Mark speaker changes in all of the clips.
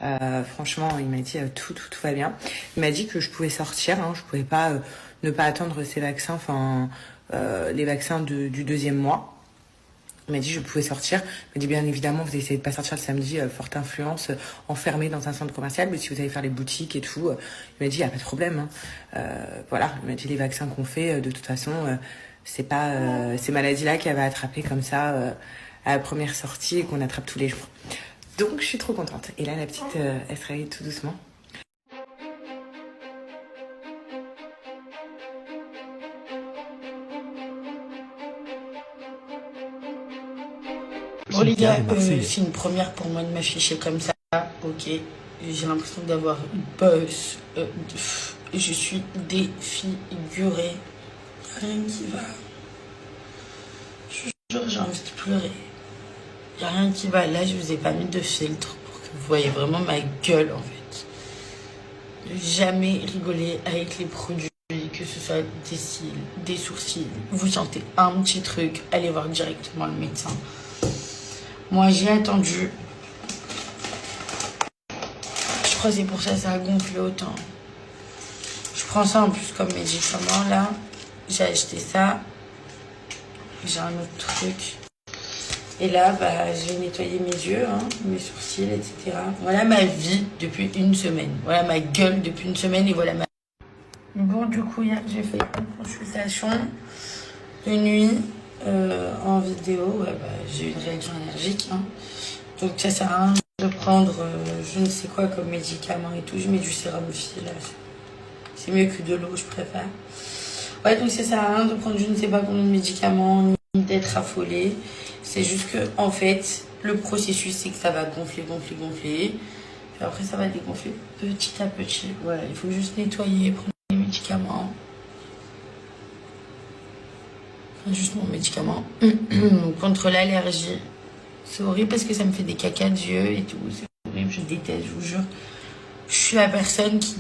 Speaker 1: Franchement, il m'a dit tout va bien. Il m'a dit que je pouvais sortir, hein, je pouvais pas ne pas attendre ces vaccins, enfin les vaccins du deuxième mois. Il m'a dit je pouvais sortir. Il m'a dit bien évidemment vous essayez de pas sortir le samedi, forte influence, enfermé dans un centre commercial, mais si vous allez faire les boutiques et tout, il m'a dit il y a pas de problème. Hein. Voilà, il m'a dit les vaccins qu'on fait, de toute façon, c'est pas ces maladies-là qu'elle va attraper comme ça à la première sortie et qu'on attrape tous les jours. Donc je suis trop contente. Et là la petite, elle se réveille tout doucement.
Speaker 2: Bon les gars, c'est une première pour moi de m'afficher comme ça. Ok, j'ai l'impression d'avoir une buzz. Je suis défigurée. Y'a rien qui va. Je jure, j'ai envie de pleurer. Y'a rien qui va. Là, je vous ai pas mis de filtre pour que vous voyez vraiment ma gueule en fait. Jamais rigoler avec les produits, que ce soit des cils, des sourcils. Vous sentez un petit truc, allez voir directement le médecin. Moi, j'ai attendu. Je crois que c'est pour ça que ça a gonflé autant. Je prends ça en plus comme médicament, là. J'ai acheté ça. J'ai un autre truc. Et là, bah, je vais nettoyer mes yeux, hein, mes sourcils, etc. Voilà ma vie depuis une semaine. Voilà ma gueule depuis une semaine et voilà ma... Bon, du coup, hier, j'ai fait une consultation de nuit. En vidéo, ouais, bah, j'ai eu une réaction allergique, hein. Donc ça sert à rien de prendre je ne sais quoi comme médicament et tout. Je mets du sérum aussi là, c'est mieux que de l'eau, je préfère. Ouais, donc ça sert à rien de prendre je ne sais pas combien de médicaments ni d'être affolé. C'est juste que en fait le processus c'est que ça va gonfler, puis après ça va dégonfler petit à petit. Voilà, il faut juste nettoyer, prendre les médicaments. Juste mon médicament contre l'allergie. C'est horrible parce que ça me fait des cacas d'yeux et tout. C'est horrible, je déteste, je vous jure. Je suis la personne qui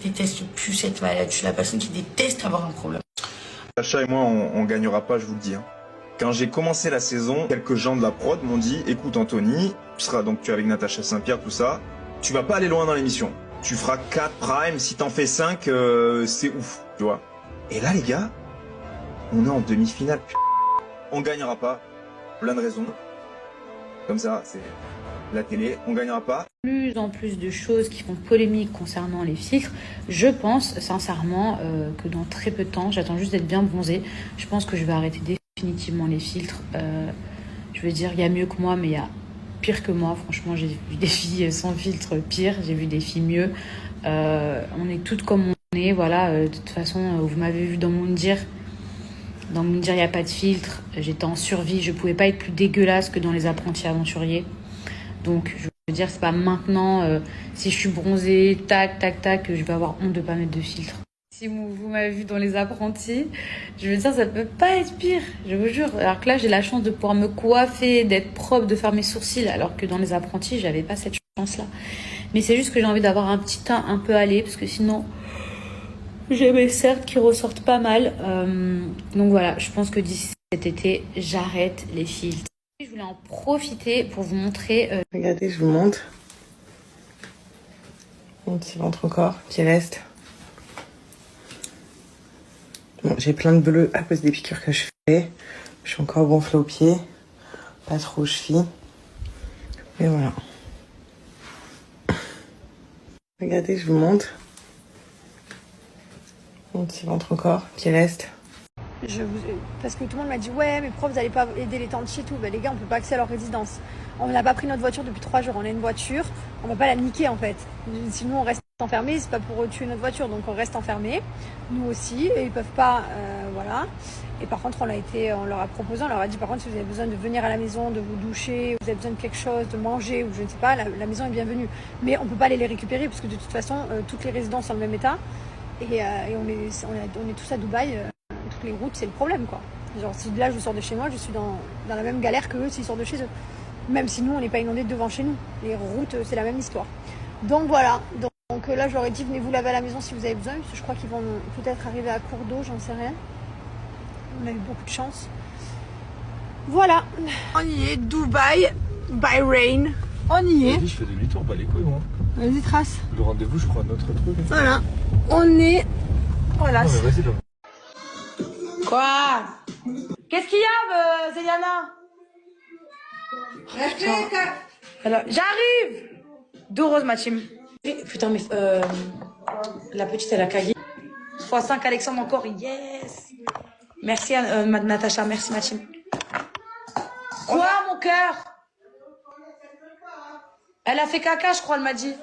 Speaker 2: déteste le plus cette maladie. Je suis la personne qui déteste avoir un problème.
Speaker 3: Natacha et moi, on gagnera pas, je vous le dis. Hein. Quand j'ai commencé la saison, quelques gens de la prod m'ont dit « Écoute Anthony, tu es avec Natacha Saint-Pierre, tout ça, tu vas pas aller loin dans l'émission. Tu feras 4 primes, si t'en fais 5, c'est ouf, tu vois. » Et là les gars, on est en demi-finale. On gagnera pas. Plein de raisons. Comme ça, c'est la télé. On gagnera pas.
Speaker 4: Plus en plus de choses qui font polémique concernant les filtres. Je pense sincèrement que dans très peu de temps, j'attends juste d'être bien bronzée. Je pense que je vais arrêter définitivement les filtres. Je veux dire, il y a mieux que moi, mais il y a pire que moi. Franchement, j'ai vu des filles sans filtre pire. J'ai vu des filles mieux. On est toutes comme on est. Voilà. De toute façon, vous m'avez vu dans mon dire. Dans mon dire, il n'y a pas de filtre. J'étais en survie. Je ne pouvais pas être plus dégueulasse que dans Les Apprentis Aventuriers. Donc, je veux dire, c'est pas maintenant, si je suis bronzée, tac, que je vais avoir honte de ne pas mettre de filtre. Si vous m'avez vu dans Les Apprentis, je veux dire, ça peut pas être pire. Je vous jure. Alors que là, j'ai la chance de pouvoir me coiffer, d'être propre, de faire mes sourcils. Alors que dans Les Apprentis, j'avais pas cette chance-là. Mais c'est juste que j'ai envie d'avoir un petit teint un peu allé. Parce que sinon... j'ai mes cernes qui ressortent pas mal. Donc voilà, je pense que d'ici cet été, j'arrête les filtres. Je voulais en profiter pour vous montrer...
Speaker 1: Regardez, je vous montre. Mon petit ventre encore qui reste. Bon, j'ai plein de bleus à cause des piqûres que je fais. Je suis encore gonflée aux pieds. Pas trop aux chevilles. Mais voilà. Regardez, je vous montre. Mon petit ventre encore qui reste.
Speaker 5: Parce que tout le monde m'a dit ouais mais pourquoi vous n'allez pas aider les tantes et tout. Les gars, on peut pas accéder à leur résidence. On n'a pas pris notre voiture depuis 3 jours. On a une voiture, on va pas la niquer en fait. Sinon on reste enfermé, c'est pas pour tuer notre voiture, donc on reste enfermé. Nous aussi, et ils peuvent pas, voilà. Et par contre on leur a proposé, on leur a dit par contre si vous avez besoin de venir à la maison, de vous doucher, vous avez besoin de quelque chose, de manger ou je ne sais pas, la maison est bienvenue. Mais on peut pas aller les récupérer parce que de toute façon toutes les résidences sont dans le même état. Et on est tous à Dubaï, toutes les routes c'est le problème quoi. Genre si là je sors de chez moi, je suis dans la même galère que eux s'ils sortent de chez eux. Même si nous on n'est pas inondés devant chez nous. Les routes c'est la même histoire. Donc voilà, donc là je leur ai dit venez vous laver à la maison si vous avez besoin, parce que je crois qu'ils vont peut-être arriver à court d'eau, j'en sais rien. On a eu beaucoup de chance. Voilà. On y est, Dubaï, by rain. On y est.
Speaker 6: Vas-y, je fais demi-tour, bah les couilles moi.
Speaker 5: Vas-y, trace.
Speaker 6: Le rendez-vous, je prends un autre truc.
Speaker 5: Voilà. On est. Voilà.
Speaker 6: Non, mais vas-y, là.
Speaker 2: Quoi? Qu'est-ce qu'il y a, Zéliana? Alors, j'arrive! Deux roses, ma team. Putain, mais la petite, elle a caillé. x5 Alexandre encore, yes! Merci, Natacha, merci, ma team. Quoi, mon cœur? Elle a fait caca, je crois, elle m'a dit.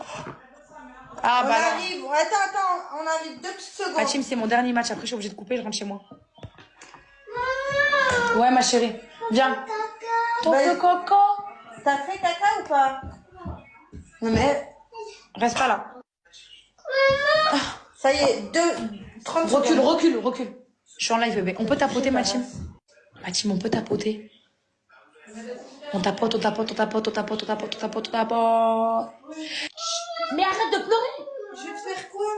Speaker 2: Ah, bah là.
Speaker 7: arrive. Attends, on arrive 2 petites secondes.
Speaker 2: Ma team, c'est mon dernier match. Après, je suis obligée de couper, je rentre chez moi. Ouais, ma chérie. Viens. Ton coco.
Speaker 7: T'as fait caca ou pas?
Speaker 2: Non, mais. Reste pas là.
Speaker 7: Ça y est, 30
Speaker 2: Recule,
Speaker 7: secondes.
Speaker 2: recule. Je suis en live, bébé. On peut tapoter, ma team? Ma team, on peut tapoter. On tapote. Mais arrête de pleurer.
Speaker 7: Je vais te faire quoi?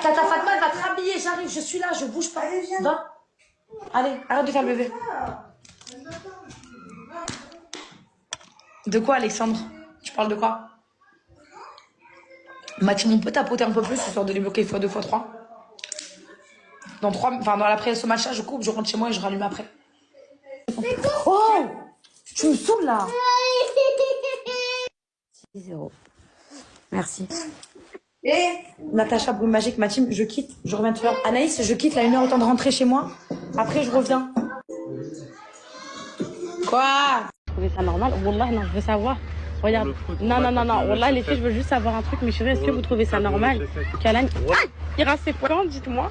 Speaker 2: Tata Fatma, elle va te rhabiller. J'arrive, je suis là, je bouge pas.
Speaker 7: Allez, viens.
Speaker 2: Va. Allez, arrête de faire le bébé. De quoi, Alexandre? Tu parles de quoi? Ma team, on peut tapoter un peu plus, histoire de les bloquer x2, x3. Dans l'après ce match-là, je coupe, je rentre chez moi et je rallume après. Oh! Tu me saoules là! 6-0. Merci.
Speaker 7: Et
Speaker 2: Natacha, bruit magique, ma team, je quitte, je reviens te faire. Anaïs, je quitte là, 1 heure, autant de rentrer chez moi. Après, je reviens. Quoi?
Speaker 8: Vous trouvez ça normal? Wallah, non, je veux savoir. Regarde. Non. Wallah, les filles, je veux juste savoir un truc. Mais chérie, est-ce que vous trouvez ça normal qu'Alan ira ses points? Dites-moi,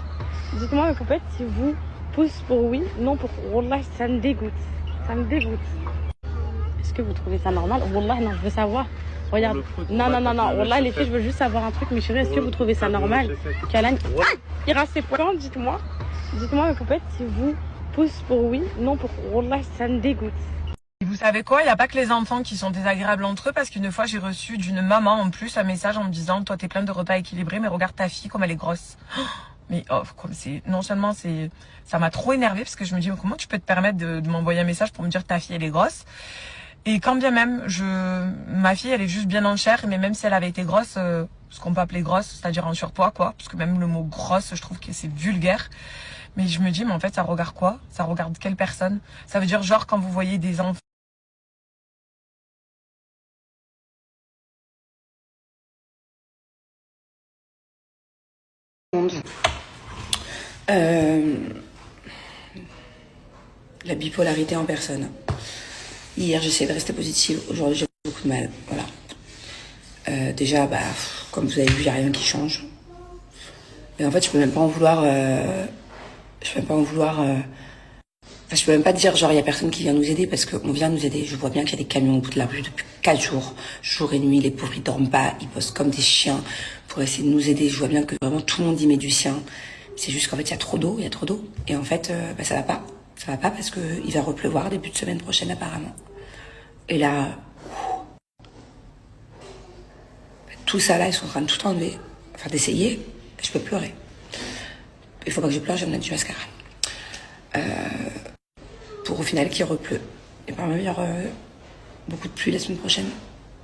Speaker 8: mes poupettes, si vous poussez pour oui, non pour Wallah, ça me dégoûte. Est-ce que vous trouvez ça normal? Wallah, non, je veux savoir. Regarde. Non. Wallah, les filles, je veux juste savoir un truc. Mais chérie, est-ce que vous trouvez ça normal qu'Alan ira ses points? Dites-moi, mes poupettes, si vous poussez pour oui, non pour Wallah, ça me dégoûte.
Speaker 1: Et vous savez quoi, il n'y a pas que les enfants qui sont désagréables entre eux, parce qu'une fois j'ai reçu d'une maman en plus un message en me disant toi t'es plein de repas équilibrés mais regarde ta fille comme elle est grosse. Mais comme c'est non seulement ça m'a trop énervée parce que je me dis mais comment tu peux te permettre de m'envoyer un message pour me dire ta fille elle est grosse. Et quand bien même ma fille elle est juste bien en chair, mais même si elle avait été grosse, ce qu'on peut appeler grosse, c'est-à-dire en surpoids quoi, parce que même le mot grosse je trouve que c'est vulgaire. Mais je me dis mais en fait ça regarde quoi? Ça regarde quelle personne? Ça veut dire genre quand vous voyez des enfants
Speaker 9: la bipolarité en personne. Hier, j'essayais de rester positive. Aujourd'hui, j'ai beaucoup de mal. Voilà. Déjà, comme vous avez vu, il n'y a rien qui change. Mais en fait, je peux même pas en vouloir. Je peux même pas dire genre il y a personne qui vient nous aider parce qu'on vient nous aider. Je vois bien qu'il y a des camions au bout de la rue depuis 4 jours, jour et nuit. Les pauvres ils dorment pas, ils bossent comme des chiens pour essayer de nous aider. Je vois bien que vraiment tout le monde y met du sien. C'est juste qu'en fait il y a trop d'eau. Et en fait ça va pas parce que il va repleuvoir début de semaine prochaine apparemment. Et là, tout ça là ils sont en train de tout enlever, enfin d'essayer. Je peux pleurer. Il faut pas que je pleure, je vais me mettre du mascara. Pour au final qu'il repleut. Et par même il y aura beaucoup de pluie la semaine prochaine.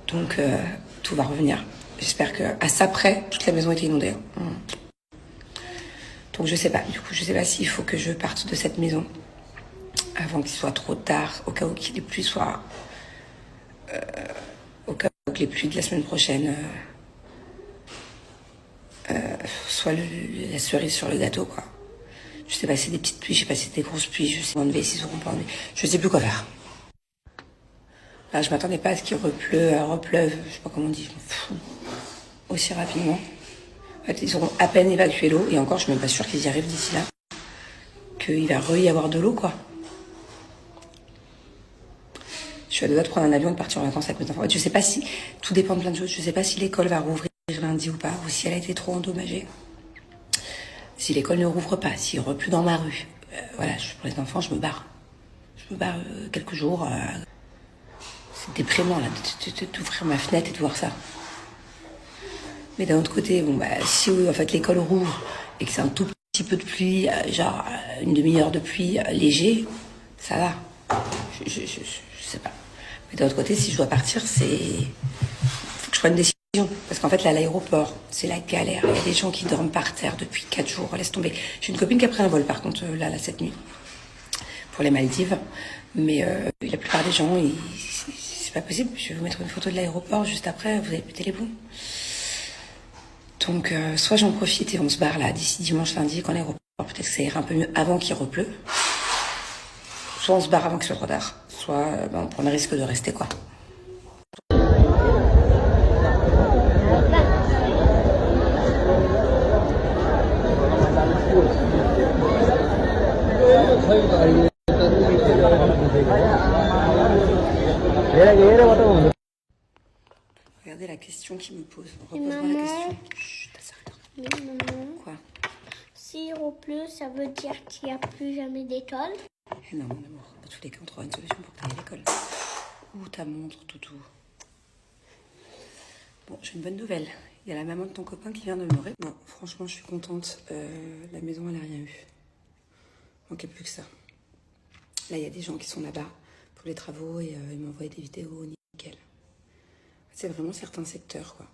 Speaker 9: Donc tout va revenir. J'espère qu'à ça près, toute la maison était inondée. Donc je sais pas. Du coup, je sais pas s'il faut que je parte de cette maison avant qu'il soit trop tard, au cas où les pluies soient... au cas où les pluies de la semaine prochaine soient la cerise sur le gâteau, quoi. Je sais pas si c'est des petites pluies, je sais pas si c'est des grosses pluies, je sais pas enlever, s'ils seront pas enlevés. Je sais plus quoi faire. Là, je m'attendais pas à ce qu'il repleuve, je sais pas comment on dit, je m'en fous, aussi rapidement. En fait, ils auront à peine évacué l'eau, et encore, je suis même pas sûre qu'ils y arrivent d'ici là. Qu'il va y avoir de l'eau, quoi. Je suis à deux doigts de prendre un avion et de partir en vacances avec mes enfants. En fait, je sais pas si, tout dépend de plein de choses. Je sais pas si l'école va rouvrir lundi ou pas, ou si elle a été trop endommagée. Si l'école ne rouvre pas, s'il n'y aura plus dans ma rue, voilà, pour les enfants, je me barre. Je me barre quelques jours. C'est déprimant, là, d'ouvrir ma fenêtre et de voir ça. Mais d'un autre côté, si en fait l'école rouvre et que c'est un tout petit peu de pluie, genre une demi-heure de pluie léger, ça va. Je sais pas. Mais d'un autre côté, si je dois partir, faut que je prenne une décision. Parce qu'en fait, là, à l'aéroport, c'est la galère. Il y a des gens qui dorment par terre depuis 4 jours. Laisse tomber. J'ai une copine qui a pris un vol, par contre, là, cette nuit, pour les Maldives. Mais la plupart des gens, c'est pas possible. Je vais vous mettre une photo de l'aéroport juste après. Vous allez péter les plombs. Donc, soit j'en profite et on se barre là d'ici dimanche, lundi, quand l'aéroport, peut-être que ça ira un peu mieux avant qu'il repleut. Soit on se barre avant qu'il soit trop tard. Soit on prend le risque de rester, quoi. Regardez la question qu'il me pose. Repose-moi la question. Chut,
Speaker 10: Mais maman,
Speaker 9: quoi?
Speaker 10: s'il repleut, ça veut dire qu'il n'y a plus jamais d'école?
Speaker 9: Eh non, mon amour. Dans tous les cas, on trouvera une solution pour que tu ailles à l'école. Où ta montre, toutou? Bon, j'ai une bonne nouvelle. Il y a la maman de ton copain qui vient de me répondre. Non, franchement, je suis contente. La maison, elle n'a rien eu. Il manquait plus que ça. Là, il y a des gens qui sont là-bas pour les travaux et ils m'envoient des vidéos nickel. C'est vraiment certains secteurs, quoi.